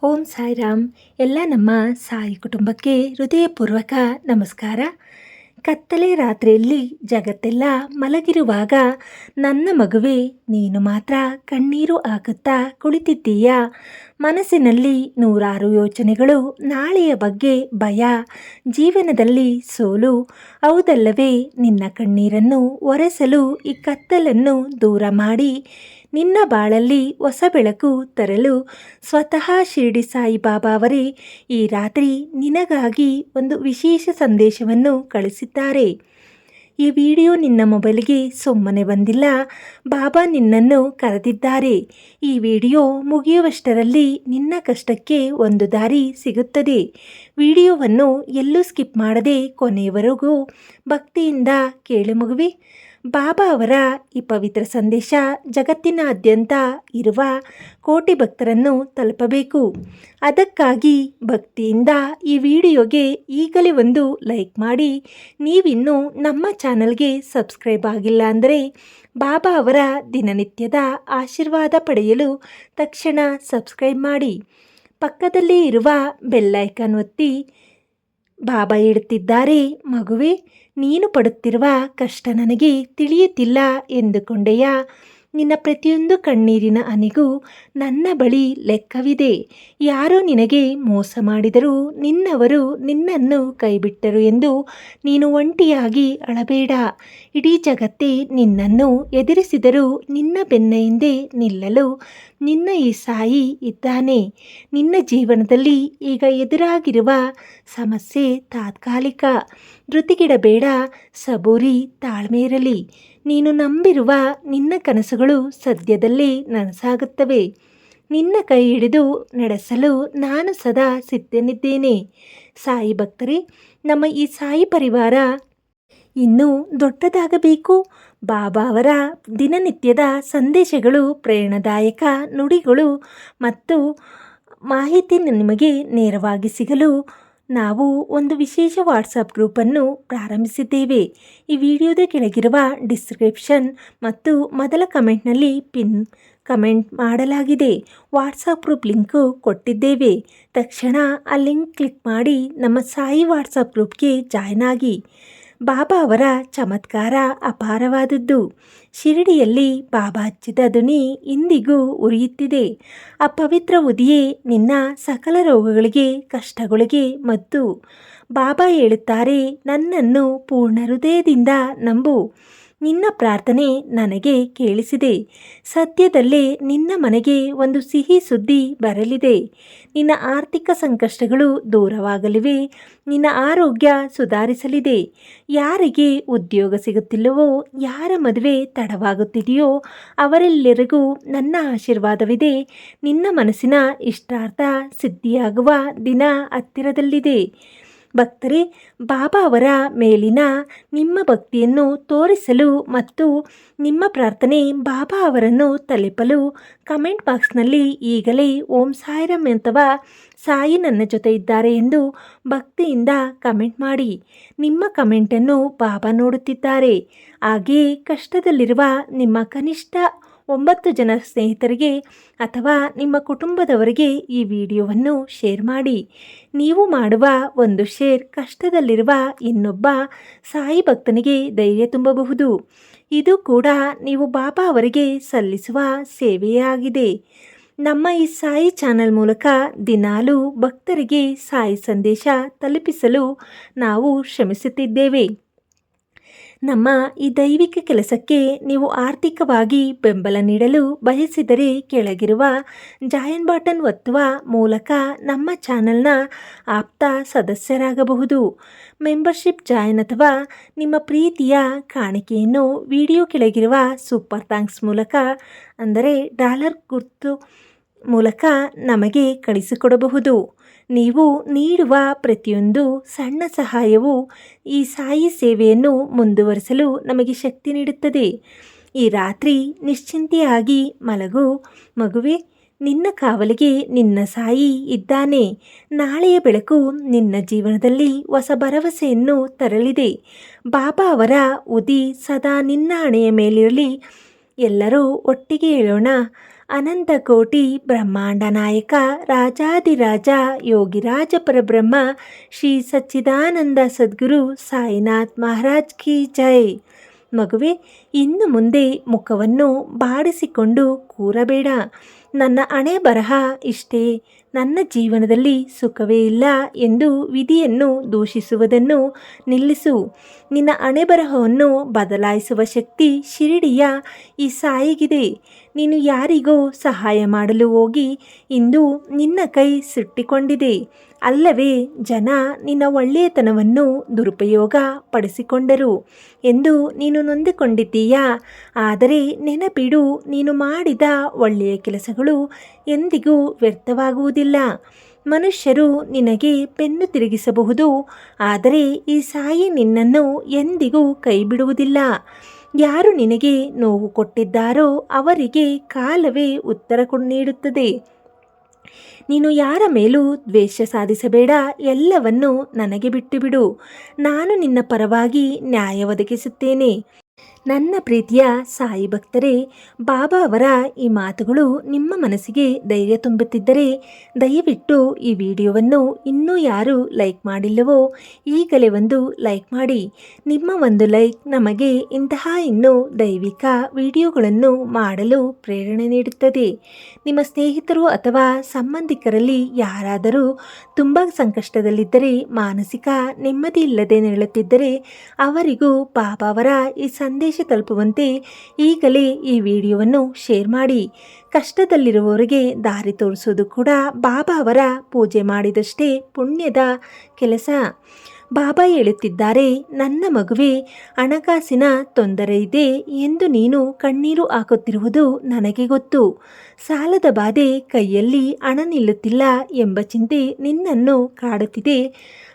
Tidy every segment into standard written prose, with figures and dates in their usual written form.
ಓಂ ಸಾಯಿರಾಮ್. ಎಲ್ಲ ನಮ್ಮ ಸಾಯಿ ಕುಟುಂಬಕ್ಕೆ ಹೃದಯಪೂರ್ವಕ ನಮಸ್ಕಾರ. ಕತ್ತಲೆ ರಾತ್ರಿಯಲ್ಲಿ ಜಗತ್ತೆಲ್ಲ ಮಲಗಿರುವಾಗ ನನ್ನ ಮಗುವೆ ನೀನು ಮಾತ್ರ ಕಣ್ಣೀರು ಹಾಕುತ್ತಾ ಕುಳಿತಿದ್ದೀಯ. ಮನಸ್ಸಿನಲ್ಲಿ ನೂರಾರು ಯೋಚನೆಗಳು, ನಾಳೆಯ ಬಗ್ಗೆ ಭಯ, ಜೀವನದಲ್ಲಿ ಸೋಲು. ಹೌದಲ್ಲವೇ? ನಿನ್ನ ಕಣ್ಣೀರನ್ನು ಒರೆಸಲು ಈ ಕತ್ತಲನ್ನು ದೂರ ಮಾಡಿ ನಿನ್ನ ಬಾಳಲ್ಲಿ ಹೊಸ ಬೆಳಕು ತರಲು ಸ್ವತಃ ಶಿರಡಿ ಸಾಯಿಬಾಬಾ ಅವರೇ ಈ ರಾತ್ರಿ ನಿನಗಾಗಿ ಒಂದು ವಿಶೇಷ ಸಂದೇಶವನ್ನು ಕಳಿಸಿದ್ದಾರೆ. ಈ ವಿಡಿಯೋ ನಿನ್ನ ಮೊಬೈಲ್ಗೆ ಸುಮ್ಮನೆ ಬಂದಿಲ್ಲ, ಬಾಬಾ ನಿನ್ನನ್ನು ಕರೆದಿದ್ದಾರೆ. ಈ ವಿಡಿಯೋ ಮುಗಿಯುವಷ್ಟರಲ್ಲಿ ನಿನ್ನ ಕಷ್ಟಕ್ಕೆ ಒಂದು ದಾರಿ ಸಿಗುತ್ತದೆ. ವಿಡಿಯೋವನ್ನು ಎಲ್ಲೂ ಸ್ಕಿಪ್ ಮಾಡದೆ ಕೊನೆಯವರೆಗೂ ಭಕ್ತಿಯಿಂದ ಕೇಳು ಮಗುವೆ. ಬಾಬಾ ಅವರ ಈ ಪವಿತ್ರ ಸಂದೇಶ ಜಗತ್ತಿನಾದ್ಯಂತ ಇರುವ ಕೋಟಿ ಭಕ್ತರನ್ನು ತಲುಪಬೇಕು. ಅದಕ್ಕಾಗಿ ಭಕ್ತಿಯಿಂದ ಈ ವಿಡಿಯೋಗೆ ಈಗಲೇ ಒಂದು ಲೈಕ್ ಮಾಡಿ. ನೀವಿನ್ನೂ ನಮ್ಮ ಚಾನಲ್ಗೆ ಸಬ್ಸ್ಕ್ರೈಬ್ ಆಗಿಲ್ಲ ಅಂದರೆ ಬಾಬಾ ಅವರ ದಿನನಿತ್ಯದ ಆಶೀರ್ವಾದ ಪಡೆಯಲು ತಕ್ಷಣ ಸಬ್ಸ್ಕ್ರೈಬ್ ಮಾಡಿ. ಪಕ್ಕದಲ್ಲಿ ಇರುವ ಬೆಲ್ ಐಕಾನ್ ಒತ್ತಿ. ಬಾಬಾ ಹೇಳುತ್ತಿದ್ದಾರೆ, ಮಗುವೆ, ನೀನು ಪಡುತ್ತಿರುವ ಕಷ್ಟ ನನಗೆ ತಿಳಿಯುತ್ತಿಲ್ಲ ಎಂದುಕೊಂಡೆಯಾ? ನಿನ್ನ ಪ್ರತಿಯೊಂದು ಕಣ್ಣೀರಿನ ಹನಿಗೂ ನನ್ನ ಬಳಿ ಲೆಕ್ಕವಿದೆ. ಯಾರೋ ನಿನಗೆ ಮೋಸ ಮಾಡಿದರೂ, ನಿನ್ನವರು ನಿನ್ನನ್ನು ಕೈಬಿಟ್ಟರು ಎಂದು ನೀನು ಒಂಟಿಯಾಗಿ ಅಳಬೇಡ. ಇಡೀ ಜಗತ್ತೇ ನಿನ್ನನ್ನು ಎದುರಿಸಿದರೂ ನಿನ್ನ ಬೆನ್ನ ಹಿಂದೆ ನಿಲ್ಲಲು ನಿನ್ನ ಈ ಸಾಯಿ ಇದ್ದಾನೆ. ನಿನ್ನ ಜೀವನದಲ್ಲಿ ಈಗ ಎದುರಾಗಿರುವ ಸಮಸ್ಯೆ ತಾತ್ಕಾಲಿಕ. ಧೃತಿಗೆಡಬೇಡ, ಸಬೂರಿ, ತಾಳ್ಮೆ ಇರಲಿ. ನೀನು ನಂಬಿರುವ ನಿನ್ನ ಕನಸುಗಳು ಸದ್ಯದಲ್ಲೇ ನನಸಾಗುತ್ತವೆ. ನಿನ್ನ ಕೈ ಹಿಡಿದು ನಡೆಸಲು ನಾನು ಸದಾ ಸಿದ್ಧನಿದ್ದೇನೆ. ಸಾಯಿ ಭಕ್ತರೇ, ನಮ್ಮ ಈ ಸಾಯಿ ಪರಿವಾರ ಇನ್ನೂ ದೊಡ್ಡದಾಗಬೇಕು. ಬಾಬಾ ಅವರ ದಿನನಿತ್ಯದ ಸಂದೇಶಗಳು, ಪ್ರೇರಣಾದಾಯಕ ನುಡಿಗಳು ಮತ್ತು ಮಾಹಿತಿ ನಿಮಗೆ ನೇರವಾಗಿ ಸಿಗಲು ನಾವು ಒಂದು ವಿಶೇಷ ವಾಟ್ಸಪ್ ಗ್ರೂಪನ್ನು ಪ್ರಾರಂಭಿಸಿದ್ದೇವೆ. ಈ ವಿಡಿಯೋದ ಕೆಳಗಿರುವ ಡಿಸ್ಕ್ರಿಪ್ಷನ್ ಮತ್ತು ಮೊದಲ ಕಮೆಂಟ್ನಲ್ಲಿ ಪಿನ್ ಕಮೆಂಟ್ ಮಾಡಲಾಗಿದೆ. ವಾಟ್ಸಪ್ ಗ್ರೂಪ್ ಲಿಂಕು ಕೊಟ್ಟಿದ್ದೇವೆ. ತಕ್ಷಣ ಆ ಲಿಂಕ್ ಕ್ಲಿಕ್ ಮಾಡಿ ನಮ್ಮ ಸಾಯಿ ವಾಟ್ಸಪ್ ಗ್ರೂಪ್ಗೆ ಜಾಯ್ನ್ ಆಗಿ. ಬಾಬಾ ಅವರ ಚಮತ್ಕಾರ ಅಪಾರವಾದದ್ದು. ಶಿರಡಿಯಲ್ಲಿ ಬಾಬಾ ಹಚ್ಚಿದ ಧ್ವನಿ ಇಂದಿಗೂ ಉರಿಯುತ್ತಿದೆ. ಆ ಪವಿತ್ರ ಉದಿಯೇ ನಿನ್ನ ಸಕಲ ರೋಗಗಳಿಗೆ, ಕಷ್ಟಗಳಿಗೆ ಮತ್ತು ಬಾಬಾ ಹೇಳುತ್ತಾರೆ, ನನ್ನನ್ನು ಪೂರ್ಣ ಹೃದಯದಿಂದ ನಂಬು. ನಿನ್ನ ಪ್ರಾರ್ಥನೆ ನನಗೆ ಕೇಳಿಸಿದೆ. ಸದ್ಯದಲ್ಲೇ ನಿನ್ನ ಮನೆಗೆ ಒಂದು ಸಿಹಿ ಸುದ್ದಿ ಬರಲಿದೆ. ನಿನ್ನ ಆರ್ಥಿಕ ಸಂಕಷ್ಟಗಳು ದೂರವಾಗಲಿವೆ. ನಿನ್ನ ಆರೋಗ್ಯ ಸುಧಾರಿಸಲಿದೆ. ಯಾರಿಗೆ ಉದ್ಯೋಗ ಸಿಗುತ್ತಿಲ್ಲವೋ, ಯಾರ ಮದುವೆ ತಡವಾಗುತ್ತಿದೆಯೋ ಅವರೆಲ್ಲರಿಗೂ ನನ್ನ ಆಶೀರ್ವಾದವಿದೆ. ನಿನ್ನ ಮನಸ್ಸಿನ ಇಷ್ಟಾರ್ಥ ಸಿದ್ಧಿಯಾಗುವ ದಿನ ಹತ್ತಿರದಲ್ಲಿದೆ. ಭಕ್ತರೇ, ಬಾಬಾ ಅವರ ಮೇಲಿನ ನಿಮ್ಮ ಭಕ್ತಿಯನ್ನು ತೋರಿಸಲು ಮತ್ತು ನಿಮ್ಮ ಪ್ರಾರ್ಥನೆ ಬಾಬಾ ಅವರನ್ನು ತಲುಪಲು ಕಮೆಂಟ್ ಬಾಕ್ಸ್ನಲ್ಲಿ ಈಗಲೇ ಓಂ ಸಾಯಿರಾಮ್ ಅಥವಾ ಸಾಯಿ ನನ್ನ ಜೊತೆ ಇದ್ದಾರೆ ಎಂದು ಭಕ್ತಿಯಿಂದ ಕಮೆಂಟ್ ಮಾಡಿ. ನಿಮ್ಮ ಕಮೆಂಟನ್ನು ಬಾಬಾ ನೋಡುತ್ತಿದ್ದಾರೆ. ಹಾಗೆಯೇ ಕಷ್ಟದಲ್ಲಿರುವ ನಿಮ್ಮ ಕನಿಷ್ಠ 9 ಜನ ಸ್ನೇಹಿತರಿಗೆ ಅಥವಾ ನಿಮ್ಮ ಕುಟುಂಬದವರಿಗೆ ಈ ವಿಡಿಯೋವನ್ನು ಶೇರ್ ಮಾಡಿ. ನೀವು ಮಾಡುವ ಒಂದು ಶೇರ್ ಕಷ್ಟದಲ್ಲಿರುವ ಇನ್ನೊಬ್ಬ ಸಾಯಿ ಭಕ್ತನಿಗೆ ಧೈರ್ಯ ತುಂಬಬಹುದು. ಇದು ಕೂಡ ನೀವು ಬಾಬಾ ಅವರಿಗೆ ಸಲ್ಲಿಸುವ ಸೇವೆಯೇ ಆಗಿದೆ. ನಮ್ಮ ಈ ಸಾಯಿ ಚಾನಲ್ ಮೂಲಕ ದಿನಾಲೂ ಭಕ್ತರಿಗೆ ಸಾಯಿ ಸಂದೇಶ ತಲುಪಿಸಲು ನಾವು ಶ್ರಮಿಸುತ್ತಿದ್ದೇವೆ. ನಮ್ಮ ಈ ದೈವಿಕ ಕೆಲಸಕ್ಕೆ ನೀವು ಆರ್ಥಿಕವಾಗಿ ಬೆಂಬಲ ನೀಡಲು ಬಯಸಿದರೆ ಕೆಳಗಿರುವ ಜಾಯಿನ್ ಬಟನ್ ಒತ್ತುವ ಮೂಲಕ ನಮ್ಮ ಚಾನಲ್ನ ಆಪ್ತ ಸದಸ್ಯರಾಗಬಹುದು. ಮೆಂಬರ್ಶಿಪ್ ಜಾಯಿನ್ ಅಥವಾ ನಿಮ್ಮ ಪ್ರೀತಿಯ ಕಾಣಿಕೆಯನ್ನು ವಿಡಿಯೋ ಕೆಳಗಿರುವ ಸೂಪರ್ ಥ್ಯಾಂಕ್ಸ್ ಮೂಲಕ, ಅಂದರೆ ಡಾಲರ್ ಗುರ್ತು ಮೂಲಕ ನಮಗೆ ಕಳಿಸಿಕೊಡಬಹುದು. ನೀವು ನೀಡುವ ಪ್ರತಿಯೊಂದು ಸಣ್ಣ ಸಹಾಯವು ಈ ಸಾಯಿ ಸೇವೆಯನ್ನು ಮುಂದುವರಿಸಲು ನಮಗೆ ಶಕ್ತಿ ನೀಡುತ್ತದೆ. ಈ ರಾತ್ರಿ ನಿಶ್ಚಿಂತೆಯಾಗಿ ಮಲಗು ಮಗುವೆ. ನಿನ್ನ ಕಾವಲಿಗೆ ನಿನ್ನ ಸಾಯಿ ಇದ್ದಾನೆ. ನಾಳೆಯ ಬೆಳಕು ನಿನ್ನ ಜೀವನದಲ್ಲಿ ಹೊಸ ಭರವಸೆಯನ್ನು ತರಲಿದೆ. ಬಾಬಾ ಅವರ ಉದಿ ಸದಾ ನಿನ್ನ ಹಣೆಯ ಮೇಲಿರಲಿ. ಎಲ್ಲರೂ ಒಟ್ಟಿಗೆ ಹೇಳೋಣ, ಅನಂತ ಕೋಟಿ ಬ್ರಹ್ಮಾಂಡ ನಾಯಕ ರಾಜಾದಿರಾಜ ಯೋಗಿರಾಜ ಪರಬ್ರಹ್ಮ ಶ್ರೀ ಸಚ್ಚಿದಾನಂದ ಸದ್ಗುರು ಸಾಯಿನಾಥ್ ಮಹಾರಾಜ್ ಕಿ ಜೈ. ಮಗುವೆ, ಇನ್ನು ಮುಂದೆ ಮುಖವನ್ನು ಬಾಡಿಸಿಕೊಂಡು ಕೂರಬೇಡ. ನನ್ನ ಹಣೆ ಬರಹ ಇಷ್ಟೇ, ನನ್ನ ಜೀವನದಲ್ಲಿ ಸುಖವೇ ಇಲ್ಲ ಎಂದು ವಿಧಿಯನ್ನು ದೂಷಿಸುವುದನ್ನು ನಿಲ್ಲಿಸು. ನಿನ್ನ ಹಣೆಬರಹವನ್ನು ಬದಲಾಯಿಸುವ ಶಕ್ತಿ ಶಿರಡಿಯ ಈ ಸಾಯಿಗಿದೆ. ನೀನು ಯಾರಿಗೋ ಸಹಾಯ ಮಾಡಲು ಹೋಗಿ ಇಂದು ನಿನ್ನ ಕೈ ಸುಟ್ಟಿಕೊಂಡಿದೆ ಅಲ್ಲವೇ? ಜನ ನಿನ್ನ ಒಳ್ಳೆಯತನವನ್ನು ದುರುಪಯೋಗ ಪಡಿಸಿಕೊಂಡರು ಎಂದು ನೀನು ನೊಂದುಕೊಂಡಿದ್ದೀಯಾ? ಆದರೆ ನೆನಪಿಡು, ನೀನು ಮಾಡಿದ ಒಳ್ಳೆಯ ಕೆಲಸಗಳು ಎಂದಿಗೂ ವ್ಯರ್ಥವಾಗುವುದಿಲ್ಲ. ಮನುಷ್ಯರು ನಿನಗೆ ಬೆನ್ನು ತಿರುಗಿಸಬಹುದು, ಆದರೆ ಈ ಸಾಯಿ ನಿನ್ನನ್ನು ಎಂದಿಗೂ ಕೈ ಬಿಡುವುದಿಲ್ಲ. ಯಾರು ನಿನಗೆ ನೋವು ಕೊಟ್ಟಿದ್ದಾರೋ ಅವರಿಗೆ ಕಾಲವೇ ಉತ್ತರ ನೀಡುತ್ತದೆ. ನೀನು ಯಾರ ಮೇಲೂ ದ್ವೇಷ ಸಾಧಿಸಬೇಡ, ಎಲ್ಲವನ್ನು ನನಗೆ ಬಿಟ್ಟುಬಿಡು. ನಾನು ನಿನ್ನ ಪರವಾಗಿ ನ್ಯಾಯ ಒದಗಿಸುತ್ತೇನೆ. ನನ್ನ ಪ್ರೀತಿಯ ಸಾಯಿ ಭಕ್ತರೇ, ಬಾಬಾ ಅವರ ಈ ಮಾತುಗಳು ನಿಮ್ಮ ಮನಸ್ಸಿಗೆ ಧೈರ್ಯ ತುಂಬುತ್ತಿದ್ದರೆ ದಯವಿಟ್ಟು ಈ ವಿಡಿಯೋವನ್ನು ಇನ್ನೂ ಯಾರು ಲೈಕ್ ಮಾಡಿಲ್ಲವೋ ಈಗಲೇ ಒಂದು ಲೈಕ್ ಮಾಡಿ. ನಿಮ್ಮ ಒಂದು ಲೈಕ್ ನಮಗೆ ಇಂತಹ ಇನ್ನೂ ದೈವಿಕ ವಿಡಿಯೋಗಳನ್ನು ಮಾಡಲು ಪ್ರೇರಣೆ ನೀಡುತ್ತದೆ. ನಿಮ್ಮ ಸ್ನೇಹಿತರು ಅಥವಾ ಸಂಬಂಧಿಕರಲ್ಲಿ ಯಾರಾದರೂ ತುಂಬ ಸಂಕಷ್ಟದಲ್ಲಿದ್ದರೆ, ಮಾನಸಿಕ ನೆಮ್ಮದಿ ಇಲ್ಲದೆ ನರಳುತ್ತಿದ್ದರೆ ಅವರಿಗೂ ಬಾಬಾ ಅವರ ಈ ಸಂದೇಶ ತಲುಪುವಂತೆ ಈಗಲೇ ಈ ವಿಡಿಯೋವನ್ನು ಶೇರ್ ಮಾಡಿ. ಕಷ್ಟದಲ್ಲಿರುವವರಿಗೆ ದಾರಿ ತೋರಿಸೋದು ಕೂಡ ಬಾಬಾ ಅವರ ಪೂಜೆ ಮಾಡಿದಷ್ಟೇ ಪುಣ್ಯದ ಕೆಲಸ. ಬಾಬಾ ಹೇಳುತ್ತಿದ್ದಾರೆ, ನನ್ನ ಮಗುವೆ, ಹಣಕಾಸಿನ ತೊಂದರೆ ಇದೆ ಎಂದು ನೀನು ಕಣ್ಣೀರು ಹಾಕುತ್ತಿರುವುದು ನನಗೆ ಗೊತ್ತು. ಸಾಲದ ಬಾಧೆ, ಕೈಯಲ್ಲಿ ಹಣ ನಿಲ್ಲುತ್ತಿಲ್ಲ ಎಂಬ ಚಿಂತೆ ನಿನ್ನನ್ನು ಕಾಡುತ್ತಿದೆ.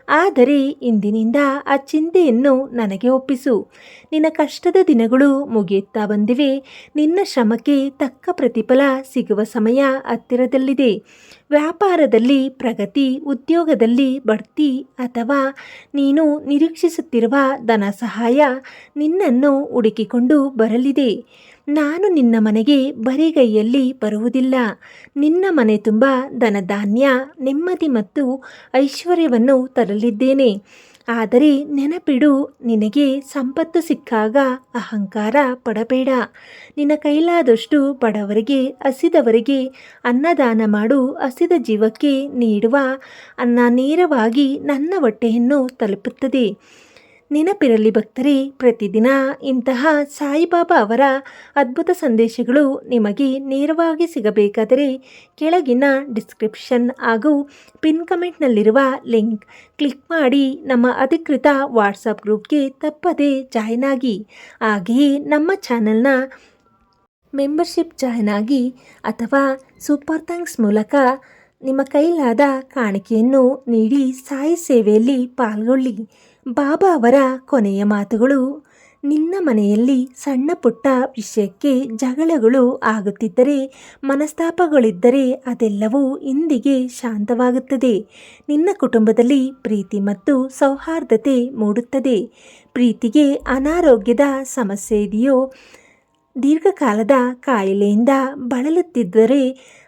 ಆದರೆ ಇಂದಿನಿಂದ ಆ ಚಿಂತೆಯನ್ನು ನನಗೆ ಒಪ್ಪಿಸು. ನಿನ್ನ ಕಷ್ಟದ ದಿನಗಳು ಮುಗಿಯುತ್ತಾ ಬಂದಿವೆ. ನಿನ್ನ ಶ್ರಮಕ್ಕೆ ತಕ್ಕ ಪ್ರತಿಫಲ ಸಿಗುವ ಸಮಯ ಹತ್ತಿರದಲ್ಲಿದೆ. ವ್ಯಾಪಾರದಲ್ಲಿ ಪ್ರಗತಿ, ಉದ್ಯೋಗದಲ್ಲಿ ಬಡ್ತಿ ಅಥವಾ ನೀನು ನಿರೀಕ್ಷಿಸುತ್ತಿರುವ ಧನ ಸಹಾಯ ನಿನ್ನನ್ನು ಹುಡುಕಿಕೊಂಡು ಬರಲಿದೆ. ನಾನು ನಿನ್ನ ಮನೆಗೆ ಬರಿಗೈಯಲ್ಲಿ ಬರುವುದಿಲ್ಲ. ನಿನ್ನ ಮನೆ ತುಂಬ ಧನಧಾನ್ಯ, ನೆಮ್ಮದಿ ಮತ್ತು ಐಶ್ವರ್ಯವನ್ನು ತರಲಿದ್ದೇನೆ. ಆದರೆ ನೆನಪಿಡು, ನಿನಗೆ ಸಂಪತ್ತು ಸಿಕ್ಕಾಗ ಅಹಂಕಾರ ಪಡಬೇಡ. ನಿನ್ನ ಕೈಲಾದಷ್ಟು ಬಡವರಿಗೆ, ಹಸಿದವರಿಗೆ ಅನ್ನದಾನ ಮಾಡು. ಹಸಿದ ಜೀವಕ್ಕೆ ನೀಡುವ ಅನ್ನ ನೇರವಾಗಿ ನನ್ನ ಹೊಟ್ಟೆಯನ್ನು ತಲುಪುತ್ತದೆ. ನೆನಪಿರಲಿ ಭಕ್ತರೇ, ಪ್ರತಿದಿನ ಇಂತಹ ಸಾಯಿಬಾಬಾ ಅವರ ಅದ್ಭುತ ಸಂದೇಶಗಳು ನಿಮಗೆ ನೇರವಾಗಿ ಸಿಗಬೇಕಾದರೆ ಕೆಳಗಿನ ಡಿಸ್ಕ್ರಿಪ್ಷನ್ ಹಾಗೂ ಪಿನ್ ಕಮೆಂಟ್ನಲ್ಲಿರುವ ಲಿಂಕ್ ಕ್ಲಿಕ್ ಮಾಡಿ ನಮ್ಮ ಅಧಿಕೃತ ವಾಟ್ಸಪ್ ಗ್ರೂಪ್ಗೆ ತಪ್ಪದೇ ಜಾಯ್ನ್ ಆಗಿ. ಹಾಗೆಯೇ ನಮ್ಮ ಚಾನಲ್ನ ಮೆಂಬರ್ಶಿಪ್ ಜಾಯ್ನ್ ಆಗಿ ಅಥವಾ ಸೂಪರ್ ಥ್ಯಾಂಕ್ಸ್ ಮೂಲಕ ನಿಮ್ಮ ಕೈಲಾದ ಕಾಣಿಕೆಯನ್ನು ನೀಡಿ ಸಾಯಿ ಸೇವೆಯಲ್ಲಿ ಪಾಲ್ಗೊಳ್ಳಿ. ಬಾಬಾ ಅವರ ಕೊನೆಯ ಮಾತುಗಳು, ನಿನ್ನ ಮನೆಯಲ್ಲಿ ಸಣ್ಣ ಪುಟ್ಟ ವಿಷಯಕ್ಕೆ ಜಗಳಗಳು ಆಗುತ್ತಿದ್ದರೆ, ಮನಸ್ತಾಪಗಳಿದ್ದರೆ ಅದೆಲ್ಲವೂ ಇಂದಿಗೆ ಶಾಂತವಾಗುತ್ತದೆ. ನಿನ್ನ ಕುಟುಂಬದಲ್ಲಿ ಪ್ರೀತಿ ಮತ್ತು ಸೌಹಾರ್ದತೆ ಮೂಡುತ್ತದೆ. ಪ್ರೀತಿಗೆ ಅನಾರೋಗ್ಯದ ಸಮಸ್ಯೆ ಇದೆಯೋ, ದೀರ್ಘಕಾಲದ ಕಾಯಿಲೆಯಿಂದ ಬಳಲುತ್ತಿದ್ದರೆ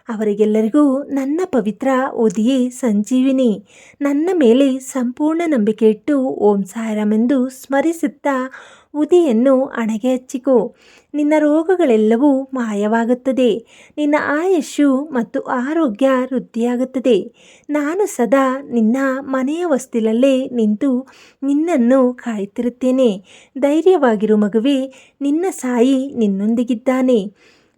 ಅವರಿಗೆಲ್ಲರಿಗೂ ನನ್ನ ಪವಿತ್ರ ಉದಿಯೇ ಸಂಜೀವಿನಿ. ನನ್ನ ಮೇಲೆ ಸಂಪೂರ್ಣ ನಂಬಿಕೆ ಇಟ್ಟು ಓಂ ಸಾಯಿರಾಮ್ ಎಂದು ಸ್ಮರಿಸುತ್ತಾ ಉದಿಯನ್ನು ಹಣೆಗೆ ಹಚ್ಚಿಕೋ. ನಿನ್ನ ರೋಗಗಳೆಲ್ಲವೂ ಮಾಯವಾಗುತ್ತದೆ. ನಿನ್ನ ಆಯುಷ್ಯು ಮತ್ತು ಆರೋಗ್ಯ ವೃದ್ಧಿಯಾಗುತ್ತದೆ. ನಾನು ಸದಾ ನಿನ್ನ ಮನೆಯ ಹೊಸ್ತಿಲಲ್ಲೇ ನಿಂತು ನಿನ್ನನ್ನು ಕಾಯುತ್ತಿರುತ್ತೇನೆ. ಧೈರ್ಯವಾಗಿರು ಮಗುವೆ, ನಿನ್ನ ಸಾಯಿ ನಿನ್ನೊಂದಿಗಿದ್ದಾನೆ.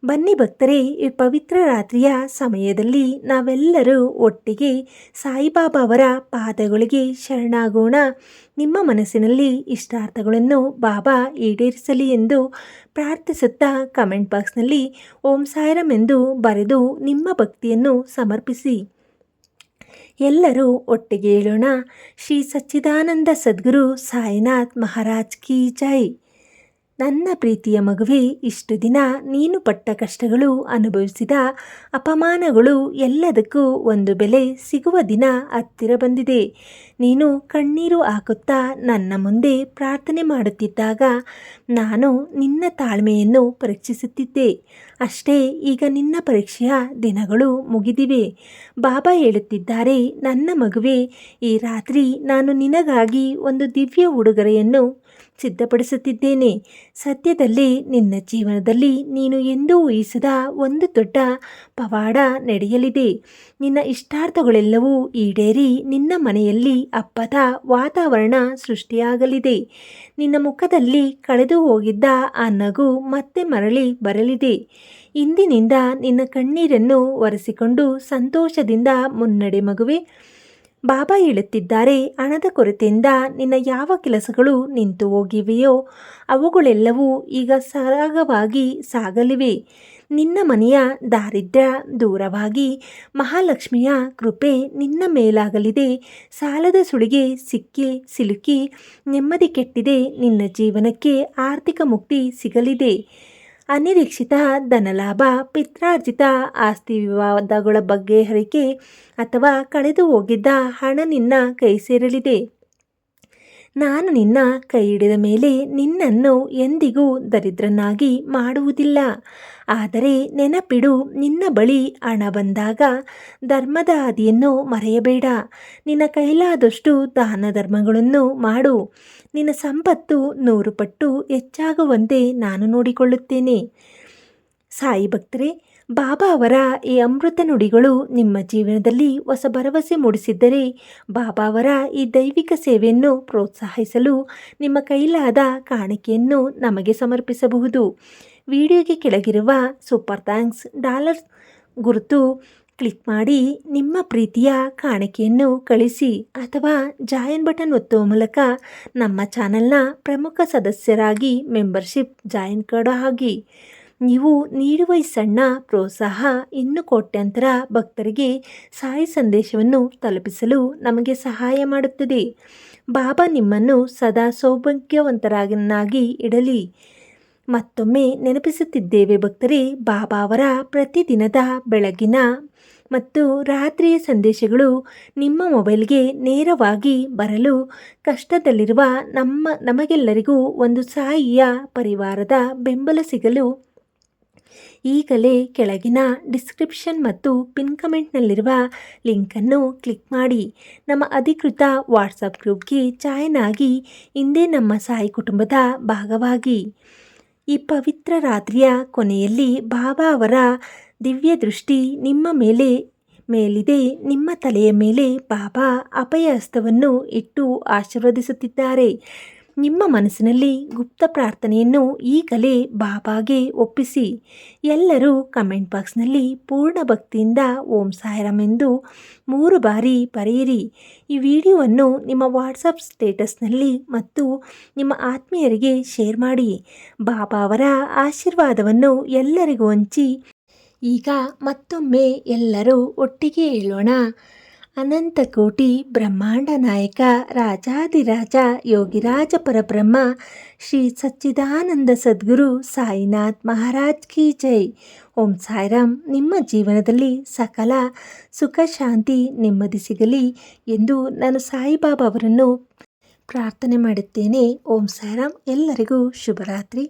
ಬನ್ನಿ ಭಕ್ತರೇ, ಈ ಪವಿತ್ರ ರಾತ್ರಿಯ ಸಮಯದಲ್ಲಿ ನಾವೆಲ್ಲರೂ ಒಟ್ಟಿಗೆ ಸಾಯಿಬಾಬಾ ಅವರ ಪಾದಗಳಿಗೆ ಶರಣಾಗೋಣ. ನಿಮ್ಮ ಮನಸ್ಸಿನಲ್ಲಿ ಇಷ್ಟಾರ್ಥಗಳನ್ನು ಬಾಬಾ ಈಡೇರಿಸಲಿ ಎಂದು ಪ್ರಾರ್ಥಿಸುತ್ತಾ ಕಮೆಂಟ್ ಬಾಕ್ಸ್ನಲ್ಲಿ ಓಂ ಸಾಯಿರಾಮ್ ಎಂದು ಬರೆದು ನಿಮ್ಮ ಭಕ್ತಿಯನ್ನು ಸಮರ್ಪಿಸಿ. ಎಲ್ಲರೂ ಒಟ್ಟಿಗೆ ಹೇಳೋಣ, ಶ್ರೀ ಸಚ್ಚಿದಾನಂದ ಸದ್ಗುರು ಸಾಯಿನಾಥ್ ಮಹಾರಾಜ್ ಕಿ ಜೈ. ನನ್ನ ಪ್ರೀತಿಯ ಮಗುವೆ, ಇಷ್ಟು ದಿನ ನೀನು ಪಟ್ಟ ಕಷ್ಟಗಳು, ಅನುಭವಿಸಿದ ಅಪಮಾನಗಳು ಎಲ್ಲದಕ್ಕೂ ಒಂದು ಬೆಲೆ ಸಿಗುವ ದಿನ ಹತ್ತಿರ ಬಂದಿದೆ. ನೀನು ಕಣ್ಣೀರು ಹಾಕುತ್ತಾ ನನ್ನ ಮುಂದೆ ಪ್ರಾರ್ಥನೆ ಮಾಡುತ್ತಿದ್ದಾಗ ನಾನು ನಿನ್ನ ತಾಳ್ಮೆಯನ್ನು ಪರೀಕ್ಷಿಸುತ್ತಿದ್ದೆ. ಅಷ್ಟೇ, ಈಗ ನಿನ್ನ ಪರೀಕ್ಷೆಯ ದಿನಗಳು ಮುಗಿದಿವೆ. ಬಾಬಾ ಹೇಳುತ್ತಿದ್ದಾರೆ, ನನ್ನ ಮಗುವೆ, ಈ ರಾತ್ರಿ ನಾನು ನಿನಗಾಗಿ ಒಂದು ದಿವ್ಯ ಉಡುಗೊರೆಯನ್ನು ಸಿದ್ಧಪಡಿಸುತ್ತಿದ್ದೇನೆ. ಸದ್ಯದಲ್ಲೇ ನಿನ್ನ ಜೀವನದಲ್ಲಿ ನೀನು ಎಂದೂ ಊಹಿಸದ ಒಂದು ದೊಡ್ಡ ಪವಾಡ ನಡೆಯಲಿದೆ. ನಿನ್ನ ಇಷ್ಟಾರ್ಥಗಳೆಲ್ಲವೂ ಈಡೇರಿ ನಿನ್ನ ಮನೆಯಲ್ಲಿ ಹಬ್ಬದ ವಾತಾವರಣ ಸೃಷ್ಟಿಯಾಗಲಿದೆ. ನಿನ್ನ ಮುಖದಲ್ಲಿ ಕಳೆದು ಹೋಗಿದ್ದ ಆ ನಗು ಮತ್ತೆ ಮರಳಿ ಬರಲಿದೆ. ಇಂದಿನಿಂದ ನಿನ್ನ ಕಣ್ಣೀರನ್ನು ಒರೆಸಿಕೊಂಡು ಸಂತೋಷದಿಂದ ಮುನ್ನಡೆ ಮಗುವೆ. ಬಾಬಾ ಹೇಳುತ್ತಿದ್ದಾರೆ, ಹಣದ ಕೊರತೆಯಿಂದ ನಿನ್ನ ಯಾವ ಕೆಲಸಗಳು ನಿಂತು ಹೋಗಿವೆಯೋ ಅವುಗಳೆಲ್ಲವೂ ಈಗ ಸರಾಗವಾಗಿ ಸಾಗಲಿವೆ. ನಿನ್ನ ಮನೆಯ ದಾರಿದ್ರ್ಯ ದೂರವಾಗಿ ಮಹಾಲಕ್ಷ್ಮಿಯ ಕೃಪೆ ನಿನ್ನ ಮೇಲಾಗಲಿದೆ. ಸಾಲದ ಸುಳಿಗೆ ಸಿಲುಕಿ ನೆಮ್ಮದಿ ಕೆಟ್ಟಿದೆ. ನಿನ್ನ ಜೀವನಕ್ಕೆ ಆರ್ಥಿಕ ಮುಕ್ತಿ ಸಿಗಲಿದೆ. ಅನಿರೀಕ್ಷಿತ ಧನಲಾಭ, ಪಿತ್ರಾರ್ಜಿತ ಆಸ್ತಿ ವಿವಾದಗಳ ಬಗೆಹರಿಕೆ ಅಥವಾ ಕಳೆದು ಹೋಗಿದ್ದ ಹಣ ನಿನ್ನ ಕೈ ಸೇರಲಿದೆ. ನಾನು ನಿನ್ನ ಕೈ ಹಿಡಿದ ಮೇಲೆ ನಿನ್ನನ್ನು ಎಂದಿಗೂ ದರಿದ್ರನಾಗಿ ಮಾಡುವುದಿಲ್ಲ. ಆದರೆ ನೆನಪಿಡು, ನಿನ್ನ ಬಳಿ ಹಣ ಬಂದಾಗ ಧರ್ಮದ ಹಾದಿಯನ್ನು ಮರೆಯಬೇಡ. ನಿನ್ನ ಕೈಲಾದಷ್ಟು ದಾನ ಧರ್ಮಗಳನ್ನು ಮಾಡು. ನಿನ್ನ ಸಂಪತ್ತು 100 ಪಟ್ಟು ಹೆಚ್ಚಾಗುವಂತೆ ನಾನು ನೋಡಿಕೊಳ್ಳುತ್ತೇನೆ. ಸಾಯಿ ಭಕ್ತರೇ, ಬಾಬಾ ಅವರ ಈ ಅಮೃತ ನುಡಿಗಳು ನಿಮ್ಮ ಜೀವನದಲ್ಲಿ ಹೊಸ ಭರವಸೆ ಮೂಡಿಸಿದ್ದರೆ ಬಾಬಾ ಅವರ ಈ ದೈವಿಕ ಸೇವೆಯನ್ನು ಪ್ರೋತ್ಸಾಹಿಸಲು ನಿಮ್ಮ ಕೈಲಾದ ಕಾಣಿಕೆಯನ್ನು ನಮಗೆ ಸಮರ್ಪಿಸಬಹುದು. ವಿಡಿಯೋಗೆ ಕೆಳಗಿರುವ ಸೂಪರ್ ಥ್ಯಾಂಕ್ಸ್ ಡಾಲರ್ ಗುರುತು ಕ್ಲಿಕ್ ಮಾಡಿ ನಿಮ್ಮ ಪ್ರೀತಿಯ ಕಾಣಿಕೆಯನ್ನು ಕಳಿಸಿ ಅಥವಾ ಜಾಯಿನ್ ಬಟನ್ ಒತ್ತುವ ಮೂಲಕ ನಮ್ಮ ಚಾನೆಲ್ನ ಪ್ರಮುಖ ಸದಸ್ಯರಾಗಿ ಮೆಂಬರ್ಶಿಪ್ ಜಾಯಿನ್ ಆಗಿ. ನೀವು ನೀಡುವ ಈ ಸಣ್ಣ ಪ್ರೋತ್ಸಾಹ ಇನ್ನೂ ಕೋಟ್ಯಾಂತರ ಭಕ್ತರಿಗೆ ಸಾಯಿ ಸಂದೇಶವನ್ನು ತಲುಪಿಸಲು ನಮಗೆ ಸಹಾಯ ಮಾಡುತ್ತದೆ. ಬಾಬಾ ನಿಮ್ಮನ್ನು ಸದಾ ಸೌಭಾಗ್ಯವಂತರನ್ನಾಗಿ ಇಡಲಿ. ಮತ್ತೊಮ್ಮೆ ನೆನಪಿಸುತ್ತಿದ್ದೇವೆ ಭಕ್ತರೇ, ಬಾಬಾ ಅವರ ಪ್ರತಿದಿನದ ಬೆಳಗಿನ ಮತ್ತು ರಾತ್ರಿಯ ಸಂದೇಶಗಳು ನಿಮ್ಮ ಮೊಬೈಲ್ಗೆ ನೇರವಾಗಿ ಬರಲು ಕಷ್ಟದಲ್ಲಿರುವ ನಮಗೆಲ್ಲರಿಗೂ ಒಂದು ಸಾಯಿಯ ಪರಿವಾರದ ಬೆಂಬಲ ಸಿಗಲು ಈಗಲೇ ಕೆಳಗಿನ ಡಿಸ್ಕ್ರಿಪ್ಷನ್ ಮತ್ತು ಪಿನ್ ಕಮೆಂಟ್ನಲ್ಲಿರುವ ಲಿಂಕನ್ನು ಕ್ಲಿಕ್ ಮಾಡಿ ನಮ್ಮ ಅಧಿಕೃತ ವಾಟ್ಸಪ್ ಗ್ರೂಪ್ಗೆ ಜಾಯಿನ್ ಆಗಿ ಇಂದೇ ನಮ್ಮ ಸಾಯಿ ಕುಟುಂಬದ ಭಾಗವಾಗಿ. ಈ ಪವಿತ್ರ ರಾತ್ರಿಯ ಕೊನೆಯಲ್ಲಿ ಬಾಬಾ ಅವರ ದಿವ್ಯ ದೃಷ್ಟಿ ನಿಮ್ಮ ಮೇಲಿದೆ. ನಿಮ್ಮ ತಲೆಯ ಮೇಲೆ ಬಾಬಾ ಅಭಯ ಹಸ್ತವನ್ನು ಇಟ್ಟು ಆಶೀರ್ವದಿಸುತ್ತಿದ್ದಾರೆ. ನಿಮ್ಮ ಮನಸ್ಸಿನಲ್ಲಿ ಗುಪ್ತ ಪ್ರಾರ್ಥನೆಯನ್ನು ಈಗಲೇ ಬಾಬಾಗೆ ಒಪ್ಪಿಸಿ. ಎಲ್ಲರೂ ಕಮೆಂಟ್ ಬಾಕ್ಸ್ನಲ್ಲಿ ಪೂರ್ಣ ಭಕ್ತಿಯಿಂದ ಓಂ ಸಾಯಿರಾಮ್ ಎಂದು 3 ಬಾರಿ ಬರೆಯಿರಿ. ಈ ವಿಡಿಯೋವನ್ನು ನಿಮ್ಮ ವಾಟ್ಸಪ್ ಸ್ಟೇಟಸ್ನಲ್ಲಿ ಮತ್ತು ನಿಮ್ಮ ಆತ್ಮೀಯರಿಗೆ ಶೇರ್ ಮಾಡಿ. ಬಾಬಾ ಅವರ ಆಶೀರ್ವಾದವನ್ನು ಎಲ್ಲರಿಗೂ ಹಂಚಿ. ಈಗ ಮತ್ತೊಮ್ಮೆ ಎಲ್ಲರೂ ಒಟ್ಟಿಗೆ ಹೇಳೋಣ. ಅನಂತ ಕೋಟಿ ಬ್ರಹ್ಮಾಂಡ ನಾಯಕ ರಾಜಾದಿರಾಜ ಯೋಗಿರಾಜ ಪರಬ್ರಹ್ಮ ಶ್ರೀ ಸಚ್ಚಿದಾನಂದ ಸದ್ಗುರು ಸಾಯಿನಾಥ್ ಮಹಾರಾಜ್ ಕಿ ಜೈ. ಓಂ ಸಾಯಿರಾಮ್. ನಿಮ್ಮ ಜೀವನದಲ್ಲಿ ಸಕಲ ಸುಖ ಶಾಂತಿ ನೆಮ್ಮದಿ ಸಿಗಲಿ ಎಂದು ನಾನು ಸಾಯಿಬಾಬಾ ಅವರನ್ನು ಪ್ರಾರ್ಥನೆ ಮಾಡುತ್ತೇನೆ. ಓಂ ಸಾಯಿರಾಮ್. ಎಲ್ಲರಿಗೂ ಶುಭರಾತ್ರಿ.